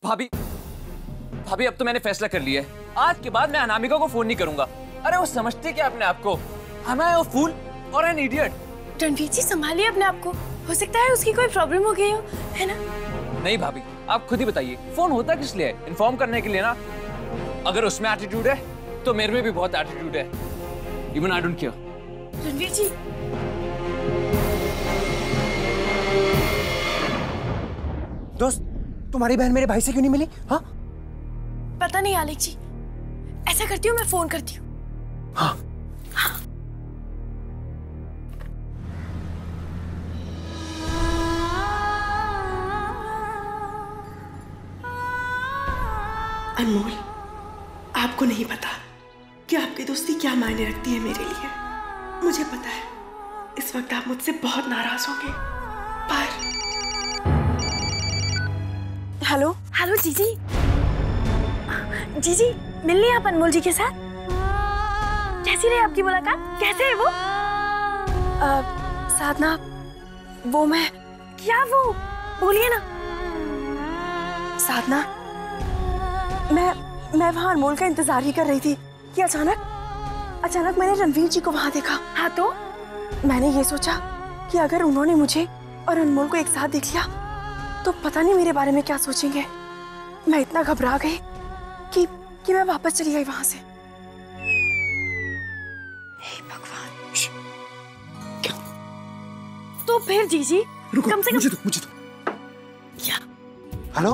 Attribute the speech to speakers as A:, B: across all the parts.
A: भाभी भाभी, अब तो मैंने फैसला कर लिया है। आज के बाद मैं अनामिका को फोन नहीं करूंगा। अरे वो समझती क्या अपने आप को? Am I a fool or an idiot?
B: Ranveer जी संभालिए अपने आप को, हो सकता है उसकी कोई प्रॉब्लम हो गई हो, है ना?
A: नहीं भाभी, आप खुद ही बताइए, फोन होता किस लिए है? इन्फॉर्म करने के लिए ना। अगर उसमें एटीट्यूड है तो मेरे में भी बहुत एटीट्यूड है। Even I don't care.
B: Ranveer जी,
C: दोस्त, तुम्हारी बहन मेरे भाई से क्यों नहीं मिली? हाँ,
B: पता नहीं आलेख जी, ऐसा करती हूँ मैं फोन करती हूँ।
C: हाँ।
D: अनमोल, आपको नहीं पता कि आपकी दोस्ती क्या मायने रखती है मेरे लिए। मुझे पता है इस वक्त आप मुझसे बहुत नाराज होंगे, पर
B: हेलो हेलो जीजी, जीजी मिलनी आप अनमोल जी के साथ? कैसी रही आपकी मुलाकात? कैसे है वो? साधना, वो मैं क्या, वो बोलिए ना। साधना, मैं वहां अनमोल का इंतजार ही कर रही थी कि अचानक मैंने रणवीर जी को वहां देखा। हाँ तो मैंने ये सोचा कि अगर उन्होंने मुझे और अनमोल को एक साथ देख लिया तो पता नहीं मेरे बारे में क्या सोचेंगे। मैं इतना घबरा गई कि मैं वापस चली गई वहां से। हे भगवान,
C: क्या?
B: तो फिर जीजी कम से कम
C: मुझे तो
B: क्या?
C: हेलो,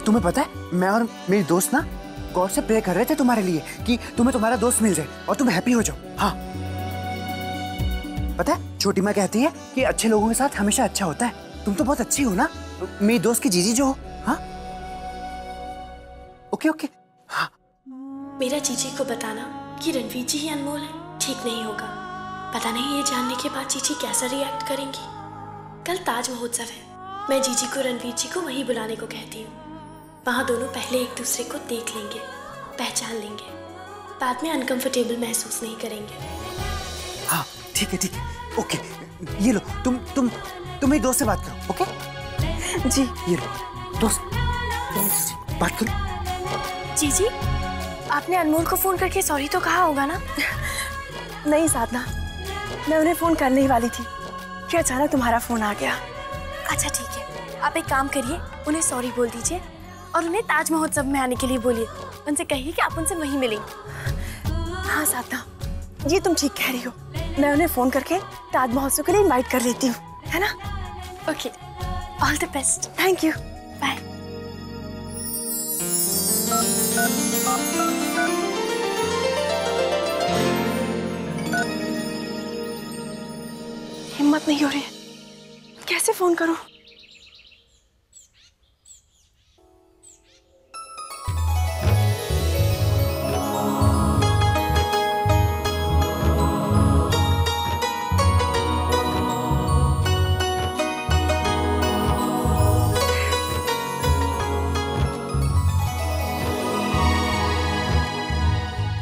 C: तुम्हें पता है मैं और मेरी दोस्त ना गॉड से प्रे कर रहे थे तुम्हारे लिए कि तुम्हें तुम्हारा दोस्त मिल जाए और तुम हैप्पी हो जाओ। हाँ, पता है छोटी माँ कहती है कि अच्छे लोगों के साथ हमेशा अच्छा होता है। तुम तो बहुत अच्छी हो ना, मेरी दोस्त की जीजी जो हो। हाँ, ओके ओके। हाँ,
B: मेरा जीजी को बताना कि रणवीर जी ही अनमोल है ठीक नहीं होगा। पता नहीं ये जानने के बाद जीजी कैसा रिएक्ट करेंगी। कल ताज महोत्सव है, मैं जीजी को रणवीर जी को वहीं बुलाने को कहती हूँ। वहाँ दोनों पहले एक दूसरे को देख लेंगे, पहचान लेंगे, बाद में अनकंफर्टेबल महसूस नहीं करेंगे।
C: हाँ ठीक है, ओके। ये लो, तुम मेरी दोस्त से बात करो। ओके
B: जी,
C: ये लो दोस्त, बात करो।
B: जीजी, आपने अनमोल को फोन करके सॉरी तो कहा होगा ना? नहीं साधना, मैं उन्हें फोन करने ही वाली थी कि अचानक तुम्हारा फोन आ गया। अच्छा ठीक है, आप एक काम करिए, उन्हें सॉरी बोल दीजिए और उन्हें ताज महोत्सव में आने के लिए बोलिए। उनसे कहिए कि आप उनसे वहीं मिलेंगे। हाँ साधना, ये तुम ठीक कह रही हो। मैं उन्हें फोन करके ताज महोत्सव के लिए इनवाइट कर लेती हूँ, है ना? Okay, all the best. Thank you, bye. हिम्मत नहीं हो रही है, कैसे फोन करूं?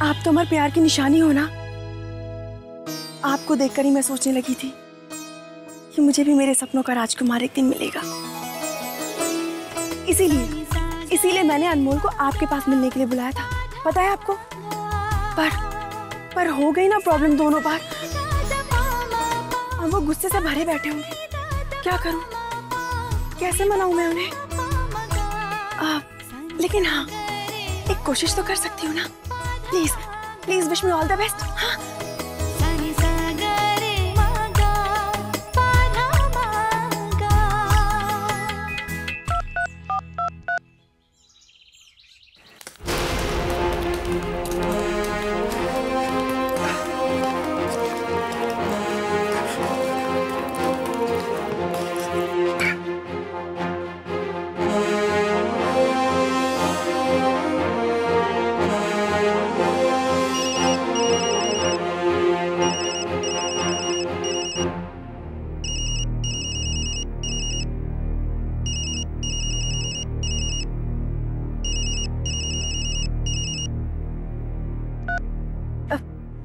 B: आप तो हमारे प्यार की निशानी हो ना। आपको देखकर ही मैं सोचने लगी थी कि मुझे भी मेरे सपनों का राजकुमार एक दिन मिलेगा। इसीलिए मैंने अनमोल को आपके पास मिलने के लिए बुलाया था। पता है आपको? पर हो गई ना प्रॉब्लम दोनों बार। अब वो गुस्से से भरे बैठे होंगे। क्या करूं? कैसे मनाऊं मैं उन्हें? लेकिन हाँ, एक कोशिश तो कर सकती हूँ ना। Please wish me all the best. हाँ?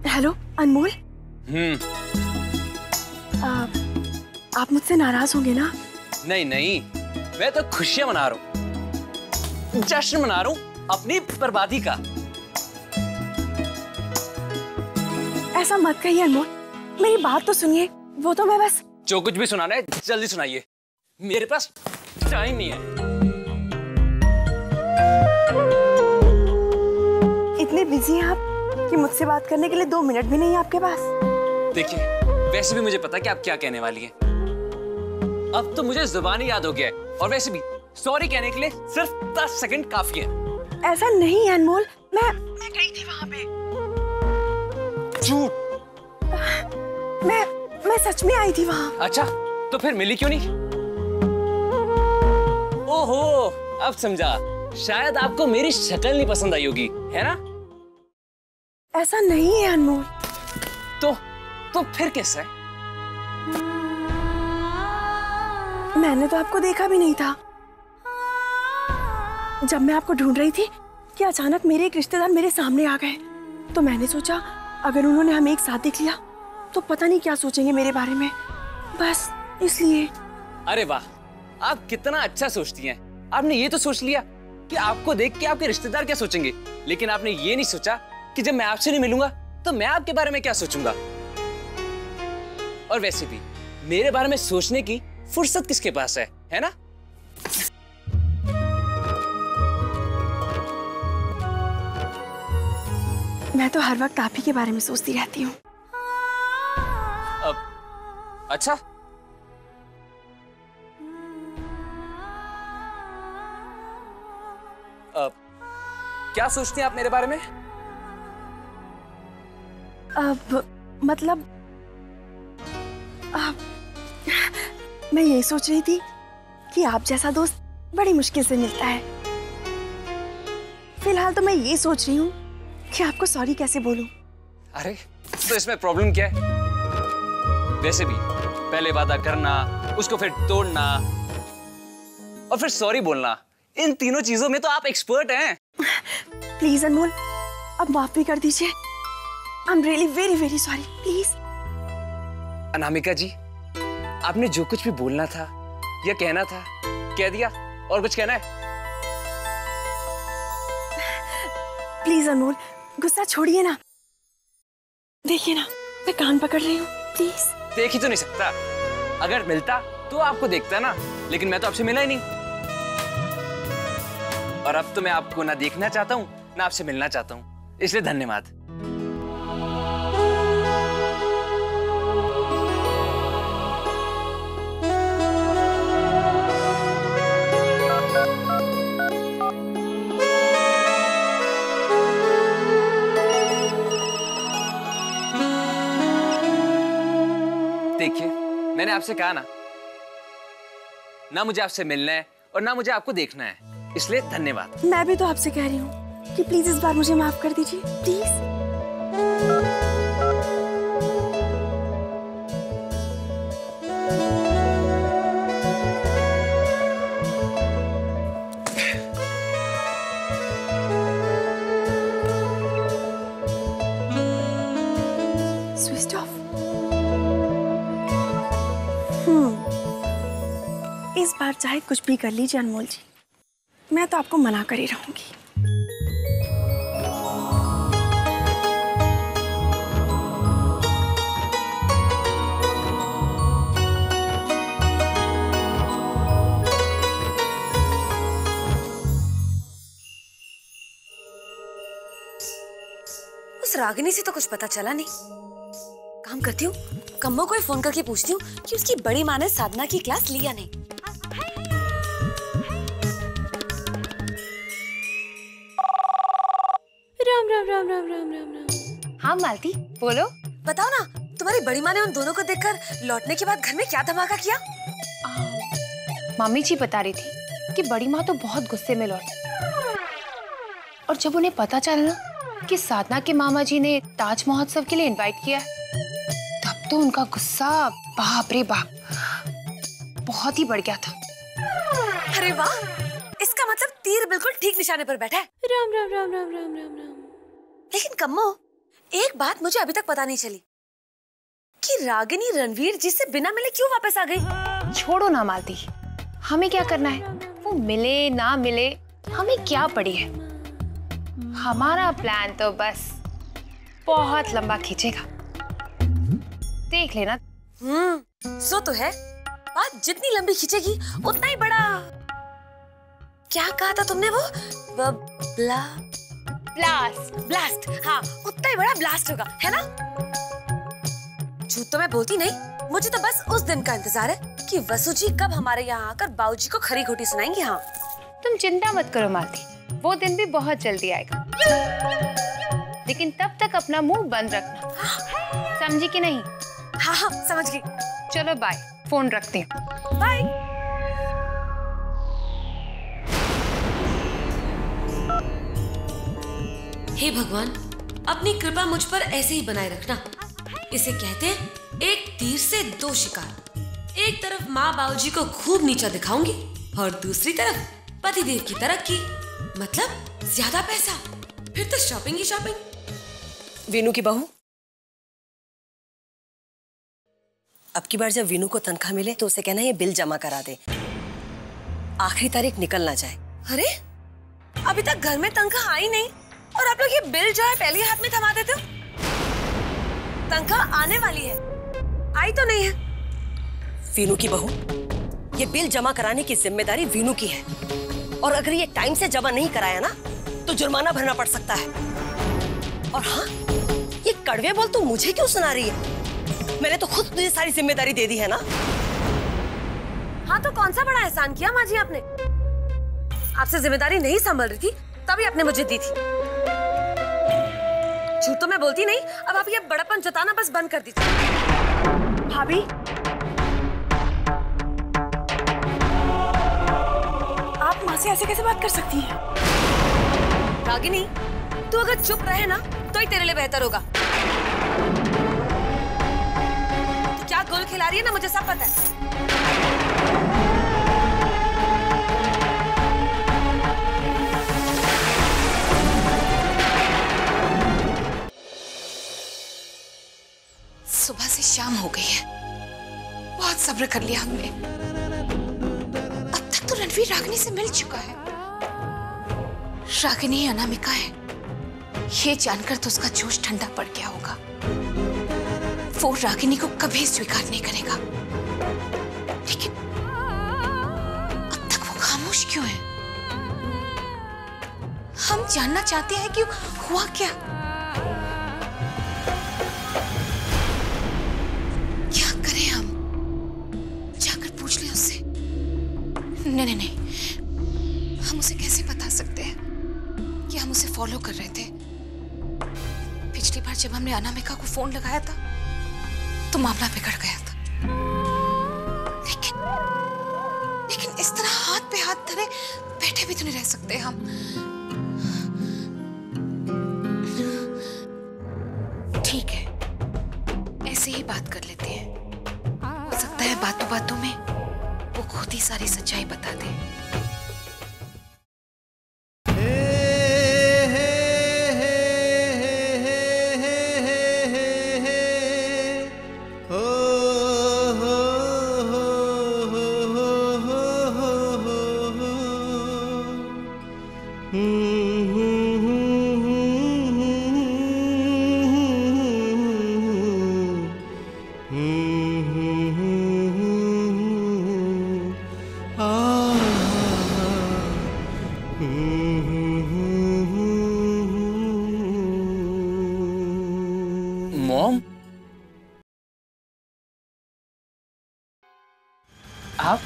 B: हेलो अनमोल।
A: आप
B: मुझसे नाराज होंगे ना?
A: नहीं, मैं तो खुशियां मना रहा हूँ, जश्न मना रहा हूँ अपनी बर्बादी का।
B: ऐसा मत कहिए अनमोल, मेरी बात तो सुनिए। वो तो मैं बस।
A: जो कुछ भी सुनाना है जल्दी सुनाइए, मेरे पास टाइम नहीं है।
B: इतने बिजी हैं आप कि मुझसे बात करने के लिए 2 मिनट भी नहीं है आपके पास।
A: देखिए, वैसे भी मुझे पता है कि आप क्या कहने वाली हैं। अब तो मुझे जुबान ही याद हो गया है, और वैसे भी सॉरी कहने के लिए सिर्फ 10 सेकंड काफी है।
B: ऐसा नहीं है अनमोल, मैं गई थी वहां पे।
A: झूठ।
B: मैं सच में आई थी वहां।
A: अच्छा, तो फिर मिली क्यों नहीं? ओहो, अब समझा। शायद आपको मेरी शक्ल नहीं पसंद आई होगी, है ना?
B: ऐसा नहीं है अनमोल।
A: तो फिर कैसा है?
B: मैंने तो आपको देखा भी नहीं था। जब मैं आपको ढूंढ रही थी कि अचानक मेरे एक रिश्तेदार मेरे सामने आ गए, तो मैंने सोचा अगर उन्होंने हमें एक साथ देख लिया तो पता नहीं क्या सोचेंगे मेरे बारे में, बस इसलिए।
A: अरे वाह, आप कितना अच्छा सोचती हैं। आपने ये तो सोच लिया कि आपको देख के आपके रिश्तेदार क्या सोचेंगे, लेकिन आपने ये नहीं सोचा कि जब मैं आपसे नहीं मिलूंगा तो मैं आपके बारे में क्या सोचूंगा। और वैसे भी मेरे बारे में सोचने की फुर्सत किसके पास है ना?
B: मैं तो हर वक्त आप ही के बारे में सोचती रहती हूँ।
A: अच्छा, क्या सोचती हैं आप मेरे बारे में?
B: अब मतलब मैं ये सोच रही थी कि आप जैसा दोस्त बड़ी मुश्किल से मिलता है। फिलहाल तो मैं ये सोच रही हूँ कि आपको सॉरी कैसे बोलूं।
A: अरे, तो इसमें प्रॉब्लम क्या है? वैसे भी पहले वादा करना, उसको फिर तोड़ना और फिर सॉरी बोलना, इन तीनों चीजों में तो आप एक्सपर्ट हैं।
B: प्लीज अनमोल, अब माफ भी कर दीजिए। I am really very very sorry, please.
A: Anamika ji, आपने जो कुछ भी बोलना था या कहना था कह दिया। और कुछ कहना है?
B: प्लीज अनमोल, गुस्सा छोड़िए ना। देखिए ना, मैं कान पकड़ रही हूँ, प्लीज।
A: देख ही तो नहीं सकता। अगर मिलता तो आपको देखता ना, लेकिन मैं तो आपसे मिला ही नहीं। और अब तो मैं आपको ना देखना चाहता हूँ ना आपसे मिलना चाहता हूँ, इसलिए धन्यवाद। देखिए, मैंने आपसे कहा ना मुझे आपसे मिलना है और ना मुझे आपको देखना है, इसलिए धन्यवाद।
B: मैं भी तो आपसे कह रही हूँ कि प्लीज इस बार मुझे माफ कर दीजिए, प्लीज। Switch off. इस बार चाहे कुछ भी कर लीजिए अनमोल जी, मैं तो आपको मना कर ही रहूंगी।
E: उस रागिनी से तो कुछ पता चला नहीं। काम करती हूँ, कम्मो को फोन करके पूछती हूँ कि उसकी बड़ी माँ ने साधना की क्लास ली या नहीं। राम राम राम राम राम राम राम।
F: हाँ मालती, बोलो।
E: बताओ ना, तुम्हारी बड़ी माँ ने उन दोनों को देखकर लौटने के बाद घर में क्या धमाका किया?
F: मम्मी जी बता रही थी कि बड़ी माँ तो बहुत गुस्से में लौटी, और जब उन्हें पता चला ना कि साधना के मामा जी ने ताज महोत्सव के लिए इनवाइट किया, तब तो उनका गुस्सा बाप रे बाप बहुत ही बढ़ गया था।
E: अरे वाह, इसका मतलब तीर बिल्कुल ठीक निशाने पर बैठा है। राम राम राम राम राम राम राम। लेकिन कम्मो, एक बात मुझे अभी तक पता नहीं चली कि रागिनी रणवीर जी से बिना मिले क्यों वापस आ गई?
F: छोड़ो ना मालती, हमें क्या करना है? वो मिले ना मिले हमें क्या पड़ी है? हमारा प्लान तो बस बहुत लंबा खींचेगा, देख लेना।
E: सो तो है, बात जितनी लंबी खींचेगी उतना ही बड़ा। क्या कहा था तुमने? वो ब्लास्ट। हाँ, उतना ही बड़ा ब्लास्ट होगा, है ना? झूठ तो मैं बोलती नहीं। मुझे तो बस उस दिन का इंतजार है कि वसु जी कब हमारे यहाँ आकर बाबूजी को खरी खोटी सुनाएंगे। हाँ,
F: तुम चिंता मत करो मालती, वो दिन भी बहुत जल्दी आएगा। लेकिन तब तक अपना मुंह बंद रखना, समझी कि नहीं?
E: हाँ, समझ गई।
F: चलो बाय, फोन रखती हूँ।
E: बाय। हे भगवान, अपनी कृपा मुझ पर ऐसे ही बनाए रखना। इसे कहते हैं एक तीर से दो शिकार। एक तरफ माँ बाबूजी को खूब नीचा दिखाऊंगी और दूसरी तरफ पतिदेव की तरक्की, मतलब ज्यादा पैसा। फिर तो शॉपिंग ही शॉपिंग।
G: वीनू की बहू, अब की बार जब वीनू को तनख्वाह मिले तो उसे कहना ये बिल जमा करा दे, आखिरी तारीख निकल ना जाए।
E: अरे, अभी तक घर में तनख्वाह आई नहीं और आप लोग ये बिल जो है पहले हाथ में थमा देते हो। तनख्वाह आने वाली है, आई तो नहीं है।
G: वीनू की बहू, ये बिल जमा कराने की जिम्मेदारी वीनू की है, और अगर ये टाइम से जमा नहीं कराया ना तो जुर्माना भरना पड़ सकता है। और हाँ, ये कड़वे बोल तू मुझे क्यों सुना रही है? मैंने तो खुद तुझे सारी जिम्मेदारी दे दी है ना।
E: हाँ, तो कौन सा बड़ा एहसान किया माँ जी आपने? आपसे जिम्मेदारी नहीं संभल रही थी तभी आपने मुझे दी थी। झूठ तो मैं बोलती नहीं। अब आप ये बड़ापन जताना बस बंद कर दीजिए।
B: भाभी, आप माँ से ऐसे कैसे बात कर सकती हैं?
E: रागिनी, तू अगर चुप रहे ना तो ही तेरे लिए बेहतर होगा। तू क्या गोल खिला रही है ना, मुझे सब पता है।
F: सुबह से शाम हो गई है, बहुत सब्र कर लिया हमने। अब तक तो रणवीर रागिनी से मिल चुका है। रागिनी अनामिका है, ये जानकर तो उसका जोश ठंडा पड़ गया होगा। वो रागिनी को कभी स्वीकार नहीं करेगा। लेकिन अब तक वो खामोश क्यों है? हम जानना चाहते हैं कि हुआ क्या। क्या करें हम? जाकर पूछ लें उससे? नहीं, हम उसे कैसे बता सकते हैं कि हम उसे फॉलो कर रहे थे? पिछली बार जब हमने अनामिका को फोन लगाया था तो मामला बिगड़ गया था। लेकिन इस तरह हाथ पे हाथ धरे बैठे भी तो नहीं रह सकते हम। ठीक है, ऐसे ही बात कर लेते हैं। हो सकता है बातों बातों में वो खुद ही सारी सच्चाई बता दे।
A: मॉम, आप?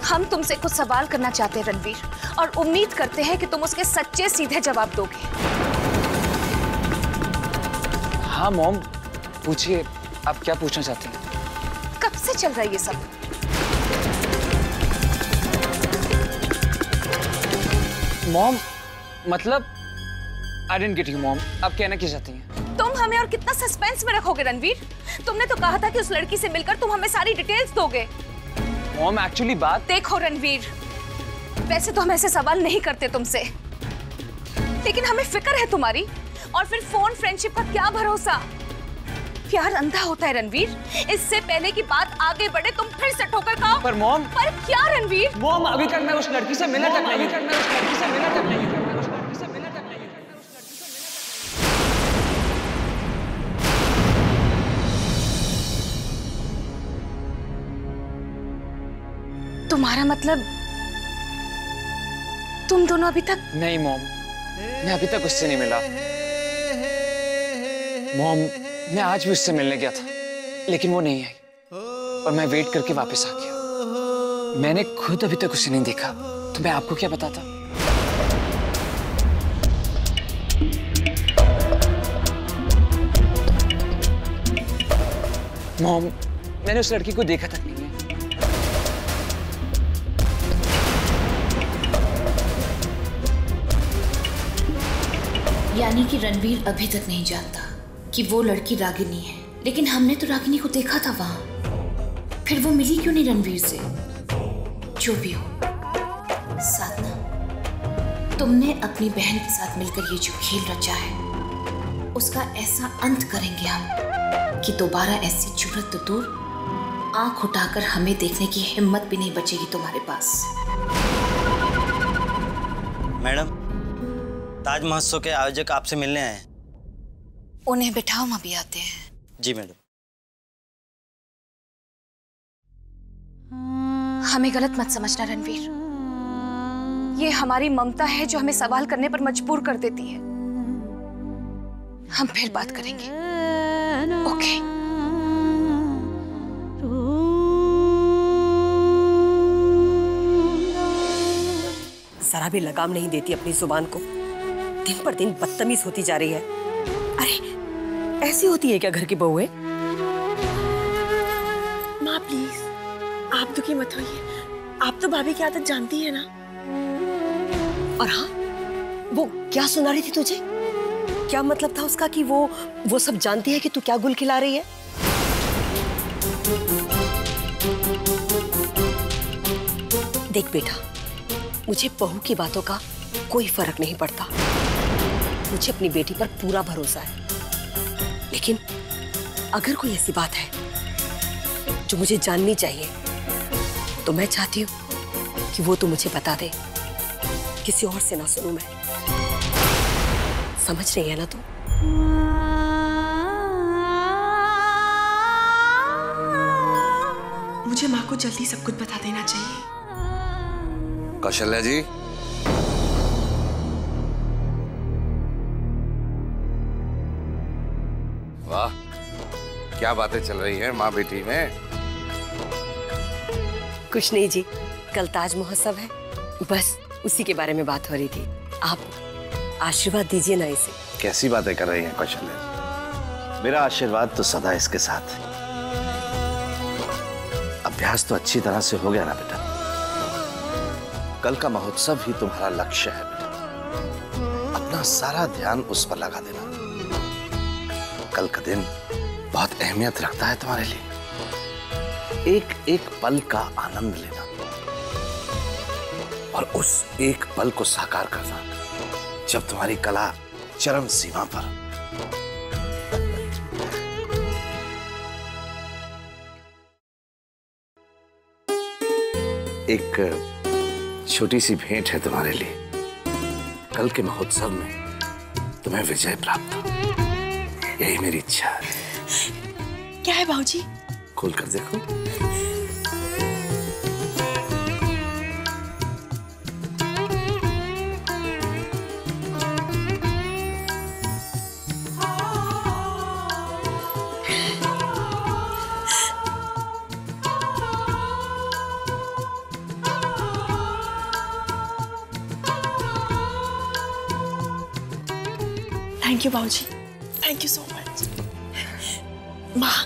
F: हम तुमसे कुछ सवाल करना चाहते हैं रणवीर, और उम्मीद करते हैं कि तुम उसके सच्चे सीधे जवाब दोगे।
A: हाँ मॉम, पूछिए, आप क्या पूछना चाहते हैं?
F: कब से चल रहा है ये सब?
A: मॉम, मतलब I didn't get you mom, आप कहना क्या चाहती हैं?
F: तुम हमें और कितना सस्पेंस में रखोगे रणवीर? तुमने तो कहा था कि उस लड़की से मिलकर तुम हमें सारी डिटेल्स दोगे।
A: मॉम एक्चुअली बात...
F: देखो रणवीर, वैसे तो हम ऐसे सवाल नहीं करते तुमसे, लेकिन हमें फिक्र है तुम्हारी। और फिर फोन फ्रेंडशिप का क्या भरोसा? प्यार अंधा होता है रणवीर। इससे पहले की बात आगे बढ़े तुम फिर से ठोकर खाओ।
A: पर मॉम।
F: पर क्या रणवीर?
A: मॉम अभी तक मैं उस लड़की से मिला तक नहीं।
B: तुम्हारा मतलब तुम दोनों अभी तक?
A: नहीं मॉम, मैं अभी तक उससे नहीं मिला। मॉम, मैं आज भी उससे मिलने गया था, लेकिन वो नहीं आई और मैं वेट करके वापस आ गया। मैंने खुद अभी तक उसे नहीं देखा, तो मैं आपको क्या बताता। मॉम, मैंने उस लड़की को देखा तक नहीं है।
F: यानी कि रणवीर अभी तक नहीं जानता कि वो लड़की रागिनी है, लेकिन हमने तो रागिनी को देखा था वहां। फिर वो मिली क्यों नहीं रणवीर से? जो भी हो साधना, तुमने अपनी बहन के साथ मिलकर ये जो खेल रचा है उसका ऐसा अंत करेंगे हम कि दोबारा ऐसी जरूरत तो दूर, आंख उठाकर हमें देखने की हिम्मत भी नहीं बचेगी तुम्हारे पास।
H: मैडम, ताज महोत्सव के आयोजक आपसे मिलने आए हैं।
F: उन्हें बिठाओ, हम अभी आते हैं।
H: जी मैडम।
B: हमें गलत मत समझना रणवीर, ये हमारी ममता है जो हमें सवाल करने पर मजबूर कर देती है। हम फिर बात करेंगे, ओके?
G: जरा भी लगाम नहीं देती अपनी जुबान को, दिन पर दिन बदतमीज होती जा रही है। अरे ऐसी होती है क्या घर की बहू है?
D: माँ प्लीज आप दुखी मत होइए, आप तो भाभी की आदत जानती है ना।
G: और हाँ, वो क्या सुना रही थी तुझे? क्या मतलब था उसका कि वो सब जानती है कि तू क्या गुल खिला रही है? देख बेटा, मुझे बहू की बातों का कोई फर्क नहीं पड़ता। मुझे अपनी बेटी पर पूरा भरोसा है, लेकिन अगर कोई ऐसी बात है जो मुझे जाननी चाहिए तो मैं चाहती हूँ कि वो तो मुझे बता दे, किसी और से ना सुनूं मैं। समझ रही है ना तू?
D: मुझे माँ को जल्दी सब कुछ बता देना चाहिए।
I: कौशल्या जी, वाह, क्या बातें चल रही हैं माँ बेटी में।
G: कुछ नहीं जी, कल ताज महोत्सव है, बस उसी के बारे में बात हो रही थी। आप आशीर्वाद दीजिए ना इसे।
I: कैसी बातें कर रही हैं कौशल्या जी, मेरा आशीर्वाद तो सदा इसके साथ है। अभ्यास तो अच्छी तरह से हो गया ना बेटा? कल का महोत्सव ही तुम्हारा लक्ष्य है बेटा। अपना सारा ध्यान उस पर लगा देना। कल का दिन बहुत अहमियत रखता है तुम्हारे लिए। एक एक पल का आनंद लेना और उस एक पल को साकार करना जब तुम्हारी कला चरम सीमा पर। एक छोटी सी भेंट है तुम्हारे लिए। कल के महोत्सव में तुम्हें विजय प्राप्त हो, यही मेरी इच्छा है।
D: क्या है बाबूजी?
I: खोल कर देखो।
D: थैंक यू बाबूजी, थैंक यू सो मच। माँ,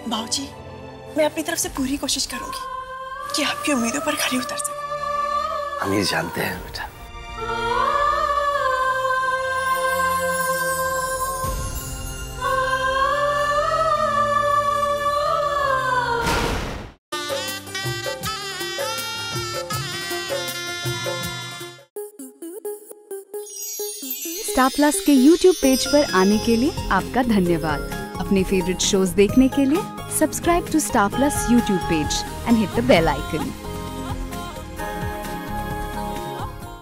D: बाबूजी, मैं अपनी तरफ से पूरी कोशिश करूंगी कि आपकी उम्मीदों पर खरी उतर सकूं।
I: हम ये जानते हैं बेटा।
J: स्टार प्लस के YouTube पेज पर आने के लिए आपका धन्यवाद। अपने फेवरेट शोज देखने के लिए subscribe to Star Plus YouTube page and hit the bell icon.